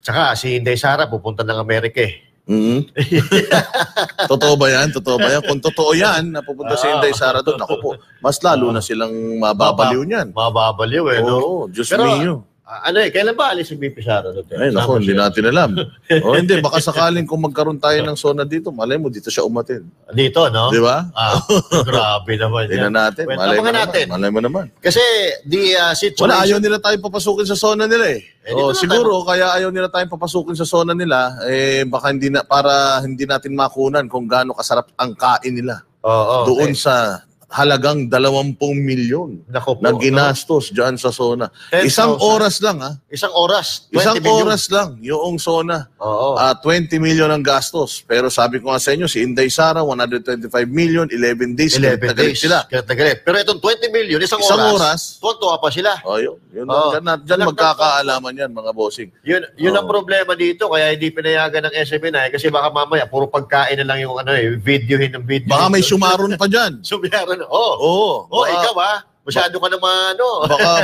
Tsaka si Inday Sara pupunta ng Amerika eh. Totoo ba yan? Totoo ba yan? Kung totoo yan, napupunta si Inday Sara doon, ako po, mas lalo na silang mababaliw niyan. Mababaliw eh, no? Oo, Diyos Pero, mio. Kailan ba alis si BP Sara doon? Ay, naku, hindi natin alam. Hindi, baka sakaling kung magkaroon tayo ng SONA dito, malay mo, dito siya umatin. Dito, no? Di ba? Grabe naman yan. Tingnan natin. Malay mo naman. Kasi, situation... Wala, ayaw nila tayo papasukin sa SONA nila eh. Siguro, kaya ayaw nila tayong papasukin sa SONA nila, baka para hindi natin makunan kung gaano kasarap ang kain nila. Doon sa halagang 20 milyon na ginastos dyan sa SONA. Isang oras lang, ha? Isang oras? Isang oras lang yung SONA. 20 milyon ang gastos. Pero sabi ko nga sa inyo, si Inday Sara, 125 million, 11 days. 11 days sila. Pero itong 20 million, isang oras, tuwa pa sila. Diyan magkakaalaman yan, mga bossing. Yun ang problema dito, kaya hindi pinayagan ng SMNI kasi baka mamaya, puro pagkain na lang yung videohin ng video. Baka may sumaron pa dyan. Sumaron. Ikaw masyado ka naman,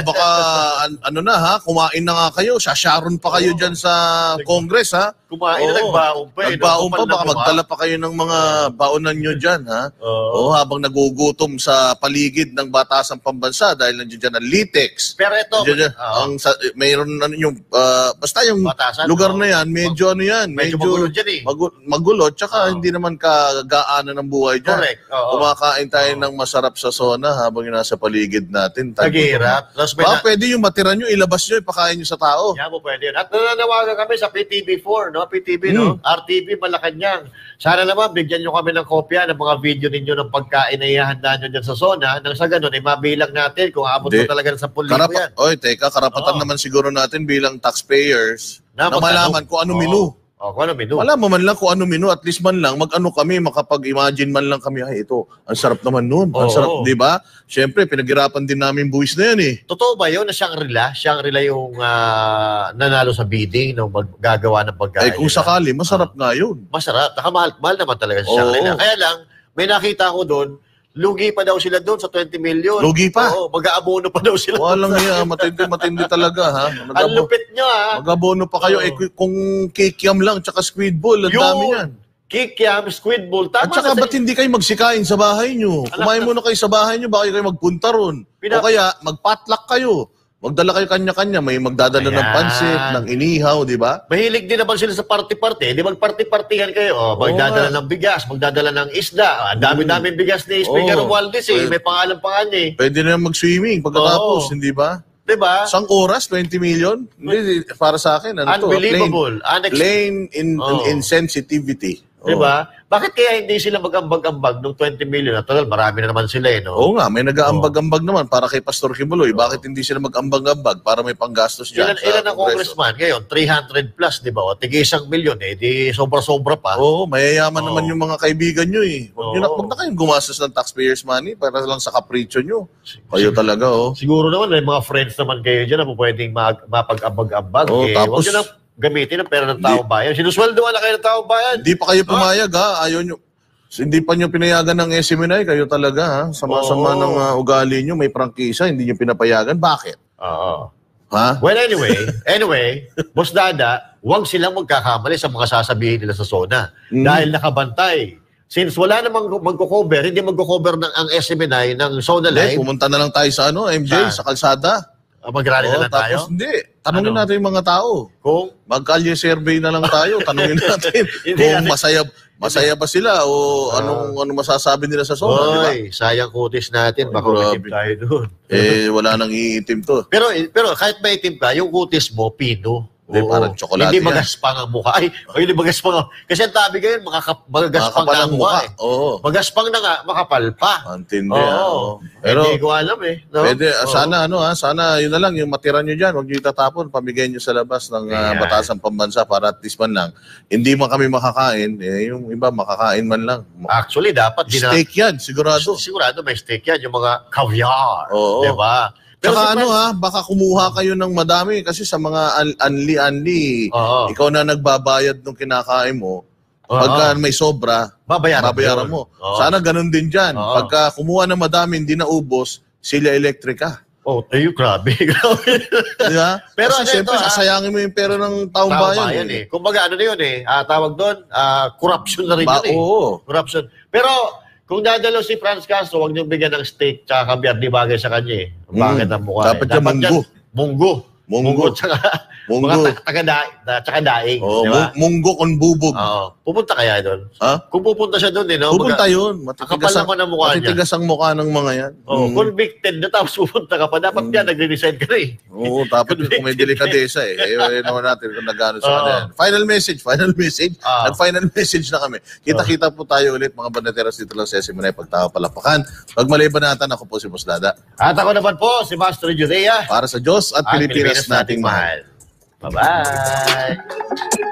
Baka, kumain na nga kayo, Sharon pa kayo dyan sa Congress, ha? Kumain na, nagbaon pa. Nagbaon pa, baka magdala pa kayo ng mga baonan nyo dyan, ha? Habang nagugutom sa paligid ng Batasang Pambansa dahil nandiyan dyan ang Litex. Pero ito, mayroon basta yung Batasan, lugar na yan, medyo medyo magulo dyan eh. Magulo, tsaka hindi naman kagaanan ng buhay dyan. Correct. Kumakain tayo ng masarap sa SONA habang yung nasa paligid natin. Naghihirap. Pwede yung matira nyo, ilabas nyo, ipakain nyo sa tao. Yan po pwede yun. At nananawagan kami sa PTV4, no? PTV, no? RTV, Malacanang. Sana naman, bigyan nyo kami ng kopya ng mga video ninyo ng pagkain na ihahanda nyo dyan sa SONA. Nang sa ganun, mabilang natin kung abot mo talaga ng 10,000 yan. Karapatan naman siguro natin bilang taxpayers na malaman kung ano menu. Kung ano menu. Wala mo man lang kung ano menu, at least man lang, kami, makapag-imagine man lang kami, ito, ang sarap naman nun. Ang sarap, di ba? Siyempre, pinaghirapan din namin buwis na yan eh. Totoo ba yun na Shangri-La yung nanalo sa bidding ng gagawa ng pagkain? Kung sakali, masarap nga yun. Masarap. Mahal naman talaga si Shangri-La. Kaya lang, may nakita ko doon, lugi pa daw sila doon sa 20 million. Lugi pa? Oo, mag-aabono pa daw sila. Walang niya, matindi talaga, ha? Ang lupit nyo, ha? Mag-abono pa kayo. Kung kikiam lang, tsaka squid ball, ang dami yan. Kikiam, squid ball. At saka ba't hindi kayo magsikain sa bahay nyo? Kumain muna kayo sa bahay nyo, baka kayo magpunta ron. O kaya, mag-potluck kayo. Magdala kayo kanya-kanya, may magdadala ng pansit, ng inihaw, di ba? Mahilig din naman sila sa party-party. Di magparty-partihan kayo. Magdadala ng bigas, magdadala ng isda. Ang dami-daming bigas ni Speaker Romualdez eh. May pangalan pa nga eh. Pwede na mag-swimming pagkatapos, hindi ba? Diba? Isang oras, 20 million? Hindi, para sa akin. Unbelievable. Plain insensitivity. Diba? Bakit kaya hindi sila mag-ambag-ambag ng 20 million? At marami na naman sila eh, no? Oo nga, may nag-aambag-ambag naman para kay Pastor Kibuloy. Bakit hindi sila mag-ambag-ambag para may panggastos dyan? Ilan ang congressman ngayon? 300 plus, di ba? O, tig 1 milyon eh. Di sobra-sobra pa. Oo, mayayaman naman yung mga kaibigan nyo eh. Huwag na kayong gumastos ng taxpayers money para lang sa kapritsyo nyo. Kayo talaga, Siguro naman, may mga friends naman kayo dyan na pwedeng mapag-ambag-ambag. Tapos, huwag nyo na gamitin ang pera ng tao bayan. Sinusweldoan na kayo ng tao bayan. Hindi pa kayo pumayag, ha? Ayaw nyo. Hindi pa nyo pinayagan ng SMNI, kayo talaga, ha? Sama-sama ng ugali nyo, may prangkisa, hindi nyo pinapayagan. Bakit? Ha? Well, anyway, Boss Dada, huwag silang magkakamali sa mga sasabihin nila sa SONA. Dahil nakabantay. Since wala namang magko-cover, hindi magko-cover ng ang SMNI ng SONA Live. Pumunta na lang tayo sa MJ, sa kalsada. Mag-rally na lang tayo? Tapos hindi. Tanungin natin yung mga tao. Kung? Mag-kalye survey na lang tayo. Tanungin natin kung masaya ba sila o anong masasabi nila sa SONA. Oy, sayang kutis natin. Baka itim tayo doon. Wala nang iitim to. Pero kahit may itim ka, yung kutis mo, pino. Parang tsokolate hindi magaspang ang mukha. Hindi magaspang. Kasi ang tabi ngayon, magaspang na ang mukha. Magaspang na nga, makapal pa. Antindi. Pero hindi ko alam eh. No? Pwede, sana yun na lang, yung matira nyo dyan, huwag nyo itatapon, pamigay nyo sa labas ng Batasang Pambansa para at least man lang. Hindi man kami makakain, yung iba makakain man lang. Actually, dapat steak yan, sigurado. Sigurado may steak yan, yung mga caviar. Diba? Tsaka baka kumuha kayo ng madami kasi sa mga anli-anli, ikaw na nagbabayad ng kinakain mo, pagka may sobra, babayaran mo. Sana ganun din dyan. Pagka kumuha ng madami, hindi na ubos, sila elektrika. Oh, tayo, grabe. Grabe. Di ba? Pero Kasi siyempre, sasayangin mo yung pera ng taong bayan. Eh. Kumbaga, ano na yun eh. Tawag doon, corruption na rin yun eh. Oo. Corruption. Pero, kung dadalo si Franz Castro, huwag niyong bigyan ng steak tsaka kabyar, di bagay sa kanya eh. Bakit ang mukha Dapat yan munggo. Munggo. Munggo tsaka mga daing. Oh, di ba? munggo con bubog. Oo. Pupunta kaya doon? Ha? Kung pupunta siya doon, no? Pupunta yun. Kapal naman ang mukha niya. Matitigas ang mukha ng mga yan. Oh, convicted na tapos pupunta ka pa. Dapat yan, nagre-resign ka na eh. Oo, dapat kung may delikadesa eh. Naman natin kung nagano sa kanila. Final message. Nag-final message na kami. Kita-kita po tayo ulit mga bandateras dito lang sa SMNI Pagtawa Palapakan. Pag malibanatan, ako po si Boss Dada. At ako naman po, si Master Judea. Para sa Diyos at Pilipinas nating mahal. Bye-bye!